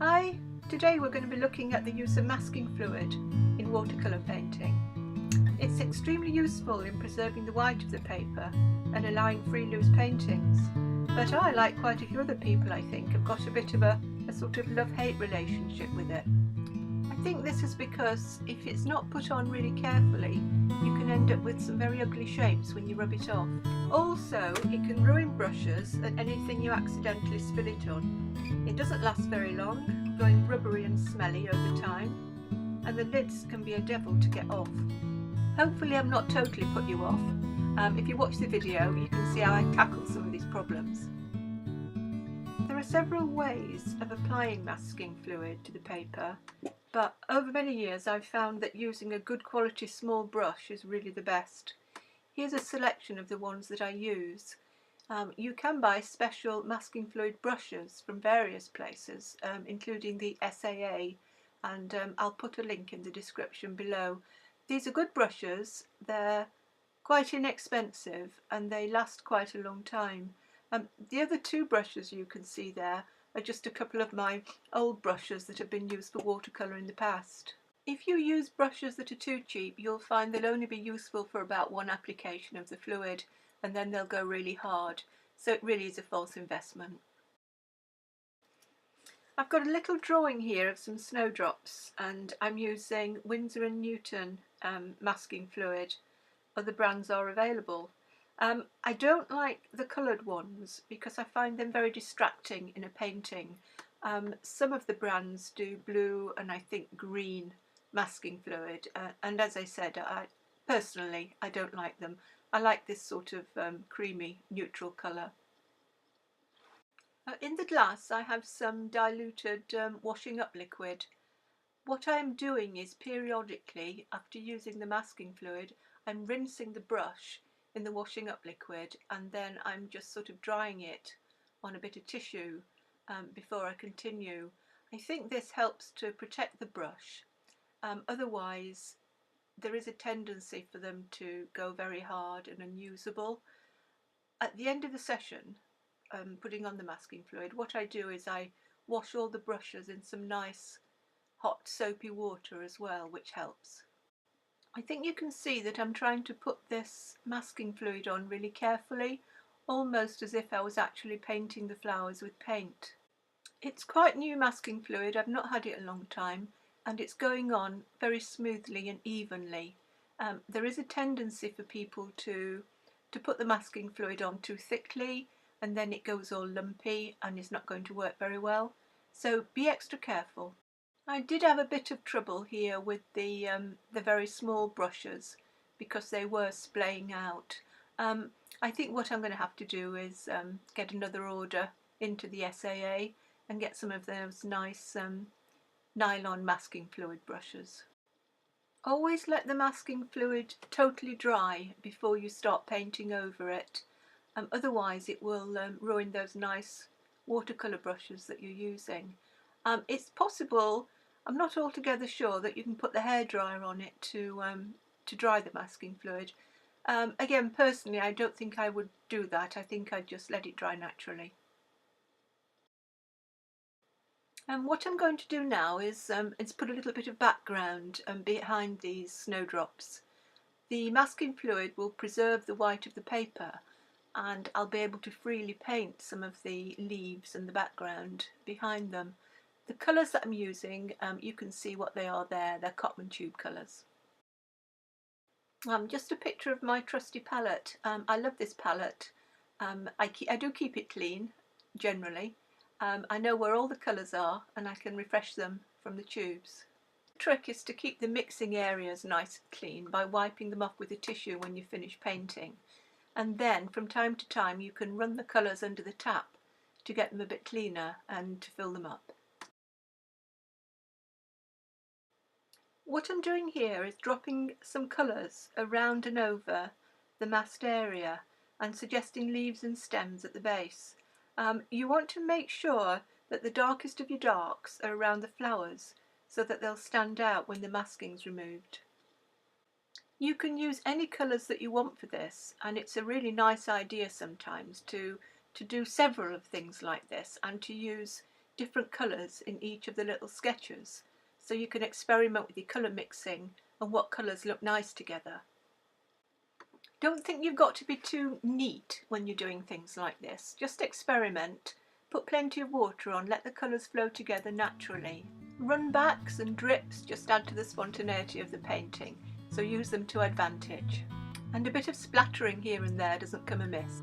Hi, today we're going to be looking at the use of masking fluid in watercolour painting. It's extremely useful in preserving the white of the paper and allowing free loose paintings, but I, like quite a few other people I think, have got a bit of a sort of love-hate relationship with it. I think this is because if it's not put on really carefully, you can end up with some very ugly shapes when you rub it off. Also, it can ruin brushes and anything you accidentally spill it on. It doesn't last very long, going rubbery and smelly over time, and the lids can be a devil to get off. Hopefully I'm not totally put you off. If you watch the video, you can see how I tackle some of these problems. There are several ways of applying masking fluid to the paper, but over many years I've found that using a good quality small brush is really the best. Here's a selection of the ones that I use. You can buy special masking fluid brushes from various places, including the SAA, and I'll put a link in the description below. These are good brushes, they're quite inexpensive and they last quite a long time. The other two brushes you can see there are just a couple of my old brushes that have been used for watercolour in the past. If you use brushes that are too cheap, you'll find they'll only be useful for about one application of the fluid and then they'll go really hard, so it really is a false investment. I've got a little drawing here of some snowdrops and I'm using Winsor and Newton masking fluid. Other brands are available. I don't like the coloured ones because I find them very distracting in a painting. Some of the brands do blue and I think green masking fluid, and as I said, personally I don't like them. I like this sort of creamy neutral colour. In the glass I have some diluted washing up liquid. What I'm doing is periodically, after using the masking fluid, I'm rinsing the brush in the washing up liquid and then I'm just sort of drying it on a bit of tissue before I continue. I think this helps to protect the brush. Otherwise there is a tendency for them to go very hard and unusable. At the end of the session, putting on the masking fluid, what I do is I wash all the brushes in some nice hot soapy water as well, which helps. I think you can see that I'm trying to put this masking fluid on really carefully, almost as if I was actually painting the flowers with paint. It's quite new masking fluid, I've not had it a long time, and it's going on very smoothly and evenly. There is a tendency for people to put the masking fluid on too thickly and then it goes all lumpy and is not going to work very well, so be extra careful. I did have a bit of trouble here with the very small brushes because they were splaying out. I think what I'm going to have to do is get another order into the SAA and get some of those nice nylon masking fluid brushes. Always let the masking fluid totally dry before you start painting over it, otherwise it will ruin those nice watercolour brushes that you're using. It's possible, I'm not altogether sure, that you can put the hairdryer on it to dry the masking fluid. Again, personally I don't think I would do that. I think I'd just let it dry naturally. And what I'm going to do now is put a little bit of background behind these snowdrops. The masking fluid will preserve the white of the paper and I'll be able to freely paint some of the leaves and the background behind them. The colours that I'm using, you can see what they are there, they're Cotman tube colours. Just a picture of my trusty palette. I love this palette. I do keep it clean, generally. I know where all the colours are and I can refresh them from the tubes. The trick is to keep the mixing areas nice and clean by wiping them off with a tissue when you finish painting. And then from time to time you can run the colours under the tap to get them a bit cleaner and to fill them up. What I'm doing here is dropping some colours around and over the masked area and suggesting leaves and stems at the base. You want to make sure that the darkest of your darks are around the flowers so that they'll stand out when the masking's removed. You can use any colours that you want for this, and it's a really nice idea sometimes to do several of things like this and to use different colours in each of the little sketches, so you can experiment with your colour mixing and what colours look nice together. Don't think you've got to be too neat when you're doing things like this. Just experiment, put plenty of water on, let the colours flow together naturally. Run backs and drips just add to the spontaneity of the painting, so use them to advantage. And a bit of splattering here and there doesn't come amiss.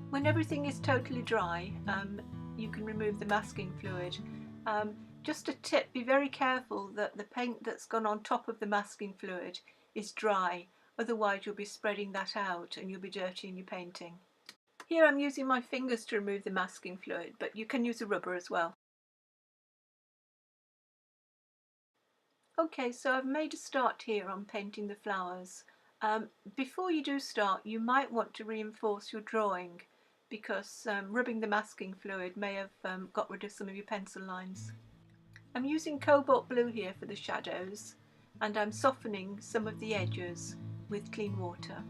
When everything is totally dry, you can remove the masking fluid. Just a tip, be very careful that the paint that's gone on top of the masking fluid is dry, otherwise you'll be spreading that out and you'll be dirtying your painting. Here I'm using my fingers to remove the masking fluid, but you can use a rubber as well. Okay, so I've made a start here on painting the flowers. Before you do start, you might want to reinforce your drawing because rubbing the masking fluid may have got rid of some of your pencil lines. I'm using cobalt blue here for the shadows, and I'm softening some of the edges with clean water.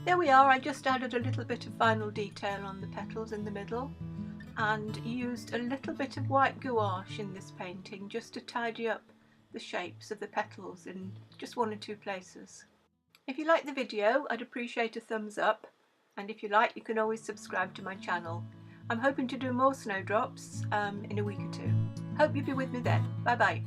There we are. I just added a little bit of final detail on the petals in the middle and used a little bit of white gouache in this painting just to tidy up the shapes of the petals in just one or two places. If you like the video, I'd appreciate a thumbs up, and if you like, you can always subscribe to my channel. I'm hoping to do more snowdrops in a week or two. Hope you'll be with me then. Bye bye.